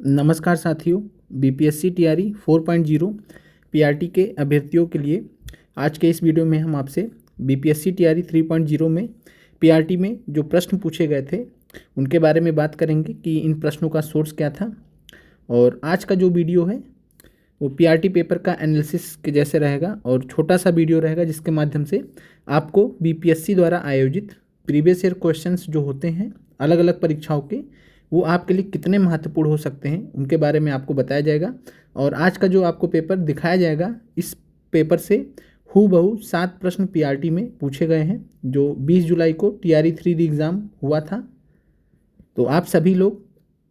नमस्कार साथियों, BPSC TRE 4.0 PRT के अभ्यर्थियों के लिए आज के इस वीडियो में हम आपसे बीपीएससी टीआरई 3.0 में पीआरटी में जो प्रश्न पूछे गए थे उनके बारे में बात करेंगे कि इन प्रश्नों का सोर्स क्या था। और आज का जो वीडियो है वो पीआरटी पेपर का एनालिसिस के जैसे रहेगा और छोटा सा वीडियो रहेगा जिसके माध्यम से आपको बीपीएससी द्वारा आयोजित प्रीवियस ईयर क्वेश्चंस जो होते हैं अलग अलग परीक्षाओं के, वो आपके लिए कितने महत्वपूर्ण हो सकते हैं उनके बारे में आपको बताया जाएगा। और आज का जो आपको पेपर दिखाया जाएगा, इस पेपर से हूबहू 7 प्रश्न पीआरटी में पूछे गए हैं जो 20 जुलाई को टीआरई 3 एग्ज़ाम हुआ था। तो आप सभी लोग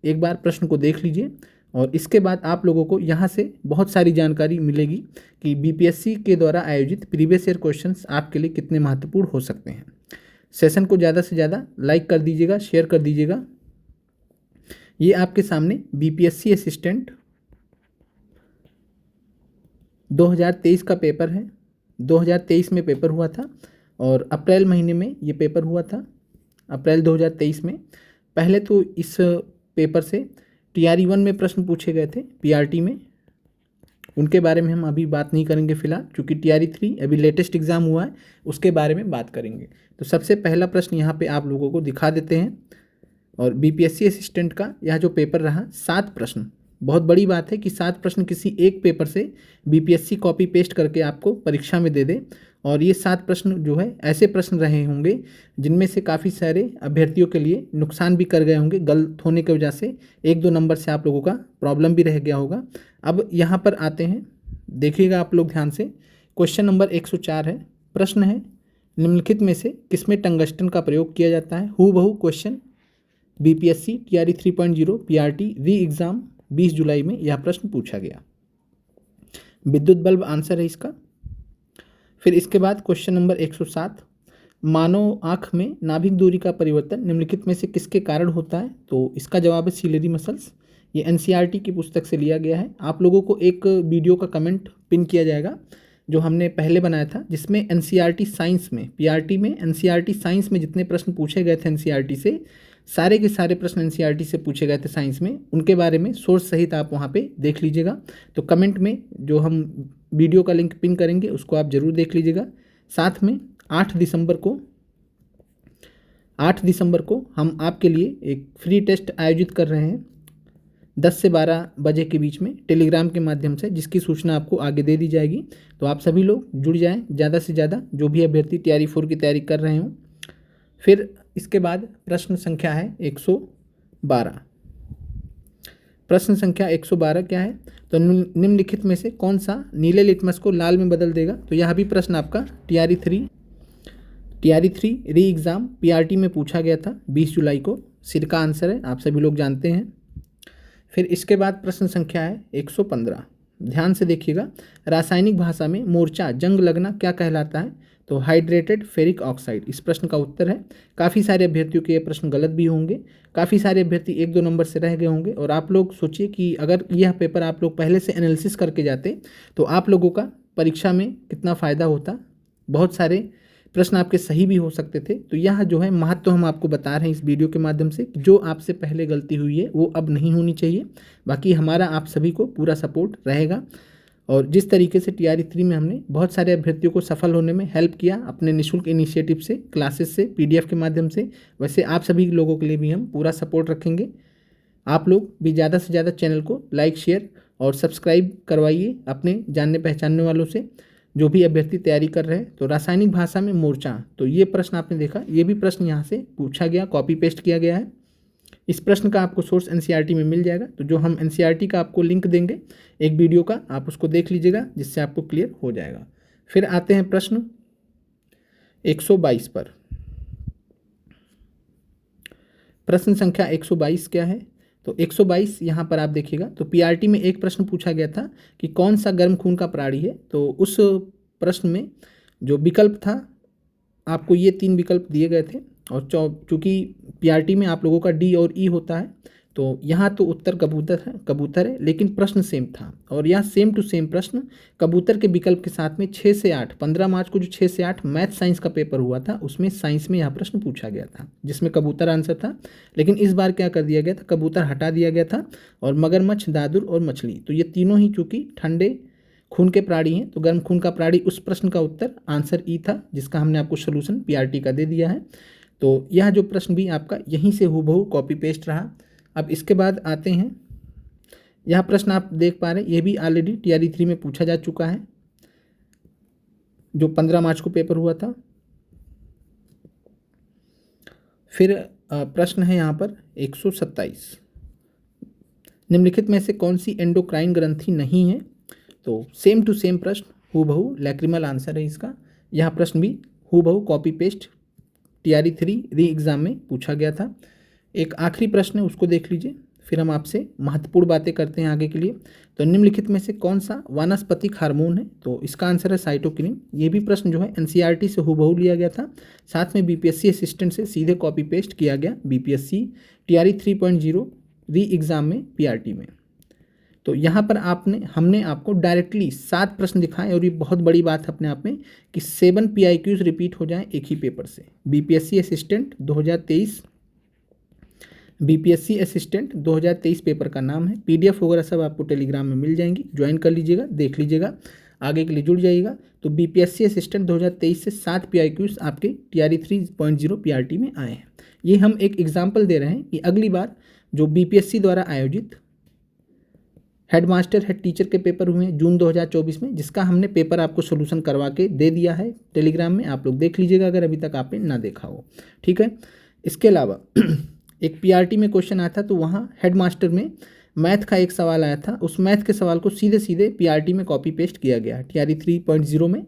एक बार प्रश्न को देख लीजिए और इसके बाद आप लोगों को यहाँ से बहुत सारी जानकारी मिलेगी कि बीपीएससी के द्वारा आयोजित प्रीवियस ईयर क्वेश्चंस आपके लिए कितने महत्वपूर्ण हो सकते हैं। सेशन को ज़्यादा से ज़्यादा लाइक कर दीजिएगा, शेयर कर दीजिएगा। ये आपके सामने बीपीएससी असिस्टेंट 2023 का पेपर है। 2023 में पेपर हुआ था और अप्रैल महीने में ये पेपर हुआ था, अप्रैल 2023 में। पहले तो इस पेपर से टीआरई 1 में प्रश्न पूछे गए थे पीआरटी में, उनके बारे में हम अभी बात नहीं करेंगे फिलहाल, क्योंकि टीआरई 3 अभी लेटेस्ट एग्ज़ाम हुआ है, उसके बारे में बात करेंगे। तो सबसे पहला प्रश्न यहाँ पे आप लोगों को दिखा देते हैं। और बीपीएससी असिस्टेंट का यह जो पेपर रहा 7 प्रश्न, बहुत बड़ी बात है कि 7 प्रश्न किसी एक पेपर से बीपीएससी कॉपी पेस्ट करके आपको परीक्षा में दे दे। और ये 7 प्रश्न जो है ऐसे प्रश्न रहे होंगे जिनमें से काफ़ी सारे अभ्यर्थियों के लिए नुकसान भी कर गए होंगे, गलत होने की वजह से 1-2 नंबर से आप लोगों का प्रॉब्लम भी रह गया होगा। अब यहाँ पर आते हैं, देखिएगा आप लोग ध्यान से। क्वेश्चन नंबर 104 है। प्रश्न है, निम्नलिखित में से किसमें टंगस्टन का प्रयोग किया जाता है। हूबहू क्वेश्चन बीपीएससी टीआरई 3.0 पीआरटी री एग्ज़ाम 20 जुलाई में यह प्रश्न पूछा गया। विद्युत बल्ब आंसर है इसका। फिर इसके बाद क्वेश्चन नंबर 107, मानव आँख में नाभिक दूरी का परिवर्तन निम्नलिखित में से किसके कारण होता है। तो इसका जवाब है सिलेरी मसल्स। ये एनसीईआरटी की पुस्तक से लिया गया है। आप लोगों को एक वीडियो का कमेंट पिन किया जाएगा जो हमने पहले बनाया था, जिसमें एनसीईआरटी साइंस में, पीआरटी में एनसीईआरटी साइंस में जितने प्रश्न पूछे गए थे एनसीईआरटी से, सारे के सारे प्रश्न एनसीईआरटी से पूछे गए थे साइंस में, उनके बारे में सोर्स सहित आप वहाँ पे देख लीजिएगा। तो कमेंट में जो हम वीडियो का लिंक पिन करेंगे उसको आप ज़रूर देख लीजिएगा। साथ में 8 दिसंबर को हम आपके लिए एक फ्री टेस्ट आयोजित कर रहे हैं 10 से 12 बजे के बीच में टेलीग्राम के माध्यम से, जिसकी सूचना आपको आगे दे दी जाएगी। तो आप सभी लोग जुड़ जाएं ज़्यादा से ज़्यादा, जो भी अभ्यर्थी टीआरई 4 की तैयारी कर रहे हों। फिर इसके बाद प्रश्न संख्या है 112। प्रश्न संख्या 112 क्या है, तो निम्नलिखित में से कौन सा नीले लिटमस को लाल में बदल देगा। तो यह भी प्रश्न आपका टीआरई 3 री एग्ज़ाम पीआरटी में पूछा गया था 20 जुलाई को। सिर का आंसर है, आप सभी लोग जानते हैं। फिर इसके बाद प्रश्न संख्या है 115। ध्यान से देखिएगा, रासायनिक भाषा में मोर्चा जंग लगना क्या कहलाता है। तो हाइड्रेटेड फेरिक ऑक्साइड इस प्रश्न का उत्तर है। काफ़ी सारे अभ्यर्थियों के ये प्रश्न गलत भी होंगे, काफ़ी सारे अभ्यर्थी 1-2 नंबर से रह गए होंगे। और आप लोग सोचिए कि अगर यह पेपर आप लोग पहले से एनालिसिस करके जाते तो आप लोगों का परीक्षा में कितना फ़ायदा होता। बहुत सारे प्रश्न आपके सही भी हो सकते थे। तो यह जो है महत्व हम आपको बता रहे हैं इस वीडियो के माध्यम से, जो आपसे पहले गलती हुई है वो अब नहीं होनी चाहिए। बाकी हमारा आप सभी को पूरा सपोर्ट रहेगा। और जिस तरीके से टीआरई 3 में हमने बहुत सारे अभ्यर्थियों को सफल होने में हेल्प किया अपने निःशुल्क इनिशिएटिव से, क्लासेस से, पीडीएफ के माध्यम से, वैसे आप सभी लोगों के लिए भी हम पूरा सपोर्ट रखेंगे। आप लोग भी ज़्यादा से ज़्यादा चैनल को लाइक, शेयर और सब्सक्राइब करवाइए अपने जानने पहचानने वालों से, जो भी अभ्यर्थी तैयारी कर रहे हैं। तो रासायनिक भाषा में मोर्चा, तो ये प्रश्न आपने देखा, ये भी प्रश्न यहाँ से पूछा गया, कॉपी पेस्ट किया गया है। इस प्रश्न का आपको सोर्स एनसीईआरटी में मिल जाएगा। तो जो हम एनसीईआरटी का आपको लिंक देंगे एक वीडियो का, आप उसको देख लीजिएगा, जिससे आपको क्लियर हो जाएगा। फिर आते हैं प्रश्न 122 पर। प्रश्न संख्या 122 क्या है, तो 122 यहाँ पर आप देखिएगा। तो पीआरटी में एक प्रश्न पूछा गया था कि कौन सा गर्म खून का प्राणी है। तो उस प्रश्न में जो विकल्प था, आपको ये 3 विकल्प दिए गए थे। और चूँकि पीआरटी में आप लोगों का डी और ई होता है, तो यहाँ तो उत्तर कबूतर है, लेकिन प्रश्न सेम था। और यहाँ सेम टू सेम प्रश्न कबूतर के विकल्प के साथ में 6 से 8, 15 मार्च को जो 6 से 8 मैथ साइंस का पेपर हुआ था, उसमें साइंस में यह प्रश्न पूछा गया था, जिसमें कबूतर आंसर था। लेकिन इस बार क्या कर दिया गया था, कबूतर हटा दिया गया था और मगरमच्छ, दादुर और मछली, तो ये तीनों ही चूंकि ठंडे खून के प्राणी हैं, तो गर्म खून का प्राणी, उस प्रश्न का उत्तर आंसर ई था, जिसका हमने आपको सोल्यूशन पीआरटी का दे दिया है। तो यह जो प्रश्न भी आपका यहीं से हूबहू कॉपी पेस्ट रहा। अब इसके बाद आते हैं, यह प्रश्न आप देख पा रहे हैं, यह भी ऑलरेडी टीआरई 3 में पूछा जा चुका है, जो 15 मार्च को पेपर हुआ था। फिर प्रश्न है यहाँ पर 127, निम्नलिखित में से कौन सी एंडोक्राइन ग्रंथि नहीं है। तो सेम टू सेम प्रश्न, हूबहू लैक्रिमल आंसर है इसका। यह प्रश्न भी हूबहू कॉपी पेस्ट टीआरई 3 री एग्ज़ाम में पूछा गया था। एक आखिरी प्रश्न है, उसको देख लीजिए, फिर हम आपसे महत्वपूर्ण बातें करते हैं आगे के लिए। तो निम्नलिखित में से कौन सा वानस्पतिक हार्मोन है, तो इसका आंसर है साइटोकिनिन। ये भी प्रश्न जो है एनसीईआरटी से हूबहू लिया गया था, साथ में बीपीएससी असिस्टेंट से सीधे कॉपी पेस्ट किया गया बीपीएससी टीआरई 3.0 री एग्ज़ाम में पीआरटी में। तो यहाँ पर हमने आपको डायरेक्टली 7 प्रश्न दिखाए, और ये बहुत बड़ी बात है अपने आप में कि 7 PIQs रिपीट हो जाएं एक ही पेपर से। BPSC assistant 2023, BPSC assistant 2023 paper का नाम है। पीडीएफ वगैरह सब आपको टेलीग्राम में मिल जाएंगी, ज्वाइन कर लीजिएगा, देख लीजिएगा, आगे के लिए जुड़ जाइएगा। तो बीपीएससी असिस्टेंट 2023 से 7 PIQs आपके टीआरई 3.0 पीआरटी में आए हैं। ये हम एक एग्जाम्पल दे रहे हैं कि अगली बार जो बीपीएससी द्वारा आयोजित हेडमास्टर हेड टीचर के पेपर हुए हैं जून 2024 में, जिसका हमने पेपर आपको सोल्यूशन करवा के दे दिया है टेलीग्राम में, आप लोग देख लीजिएगा अगर अभी तक आपने ना देखा हो, ठीक है। इसके अलावा एक पीआरटी में क्वेश्चन आया था, तो वहाँ हेडमास्टर में मैथ का एक सवाल आया था, उस मैथ के सवाल को सीधे सीधे पीआरटी में कॉपी पेस्ट किया गया टीआरई 3.0 में,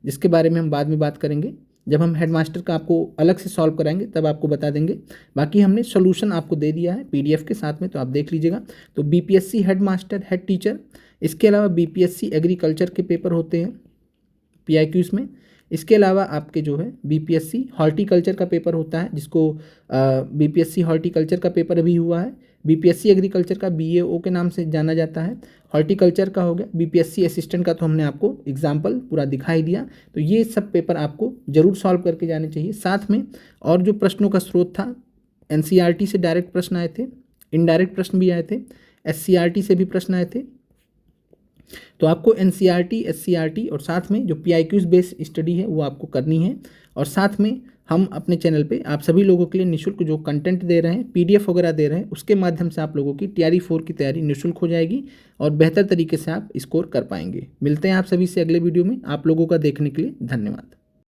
जिसके बारे में हम बाद में बात करेंगे। जब हम हेडमास्टर का आपको अलग से सॉल्व कराएंगे तब आपको बता देंगे। बाकी हमने सोल्यूशन आपको दे दिया है पीडीएफ के साथ में, तो आप देख लीजिएगा। तो बीपीएससी हेडमास्टर हेड टीचर, इसके अलावा बीपीएससी एग्रीकल्चर के पेपर होते हैं पीआईक्यूज में। इसके अलावा आपके जो है बीपीएससी हॉर्टिकल्चर का पेपर होता है, जिसको बीपीएससी हॉर्टिकल्चर का पेपर अभी हुआ है। बीपीएससी एग्रीकल्चर का बीएओ के नाम से जाना जाता है। हॉर्टिकल्चर का हो गया, बीपीएससी असिस्टेंट का तो हमने आपको एग्जाम्पल पूरा दिखाई दिया। तो ये सब पेपर आपको जरूर सॉल्व करके जाने चाहिए। साथ में और जो प्रश्नों का स्रोत था, एनसीईआरटी से डायरेक्ट प्रश्न आए थे, इनडायरेक्ट प्रश्न भी आए थे, एससीईआरटी से भी प्रश्न आए थे। तो आपको एनसीईआरटी, एससीईआरटी और साथ में जो पीआईक्यूज बेस्ड स्टडी है वो आपको करनी है। और साथ में हम अपने चैनल पे आप सभी लोगों के लिए निःशुल्क जो कंटेंट दे रहे हैं, पीडीएफ वगैरह दे रहे हैं, उसके माध्यम से आप लोगों की टीआरई 4 की तैयारी निःशुल्क हो जाएगी और बेहतर तरीके से आप स्कोर कर पाएंगे। मिलते हैं आप सभी से अगले वीडियो में। आप लोगों का देखने के लिए धन्यवाद।